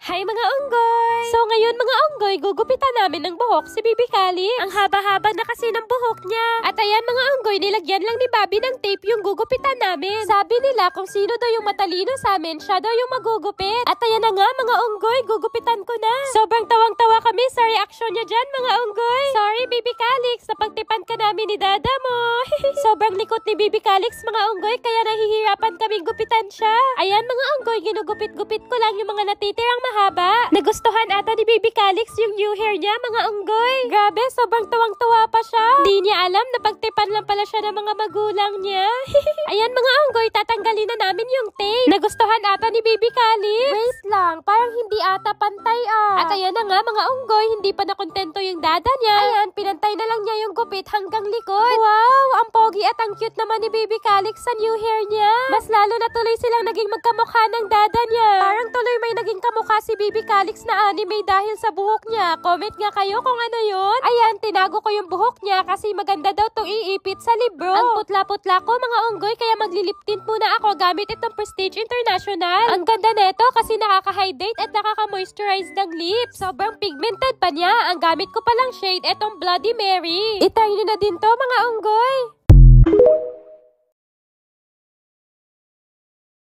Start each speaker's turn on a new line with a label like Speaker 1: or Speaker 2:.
Speaker 1: Hi mga unggoy! So ngayon mga unggoy, gugupitan namin ng buhok si Bibi Calix. Ang haba-haba na kasi ng buhok niya. At ayan mga unggoy, nilagyan lang ni Bobby ng tape yung gugupitan namin. Sabi nila kung sino daw yung matalino sa amin, siya daw yung magugupit. At ayan na nga mga unggoy, gugupitan ko na. Sobrang tawang-tawa kami sa reaksyon niya dyan mga unggoy. Sorry Bibi Calix, napagtipan ka namin ni Dada mo. Sobrang likot ni Bibi Calix mga unggoy, kaya nahihirapan kaming gupitan siya. Ayan mga unggoy, ginugupit-gupit ko lang yung mga natitirang mahaba. Nagustuhan ata ni Bibi Calix yung new hair niya, mga unggoy. Grabe, sobrang tuwang-tuwa pa siya. Hindi niya alam na pagtipan lang pala siya ng mga magulang niya. Ayan mga unggoy, tatanggalin na namin yung tape. Nagustuhan ata ni Bibi Calix. Wait lang, parang hindi ata pantay ah. At ayan na nga mga unggoy, hindi pa nakontento yung dada niya. Ayan, pinantay na lang niya yung gupit hanggang likod. Wow, ang pogi at ang cute naman ni Bibi Calix sa new hair niya. Mas lalo na tuloy silang naging magkamukha ng dada niya. Parang tuloy may naging kamukha si Bibi Calix na anime dahil sa buhok niya. Comment nga kayo kung ano yun. Ayan, tinago ko yung buhok niya kasi maganda daw tong iipit sa libro. Ang putla-putla ko mga unggoy, kaya maglilip tint muna ako gamit itong Prestige International. Ang ganda neto kasi nakaka-hydrate at nakaka-moisturize ng lips. Sobrang pigmented pa niya. Ang gamit ko palang shade, etong Bloody Mary. I-try nyo na din to mga unggoy.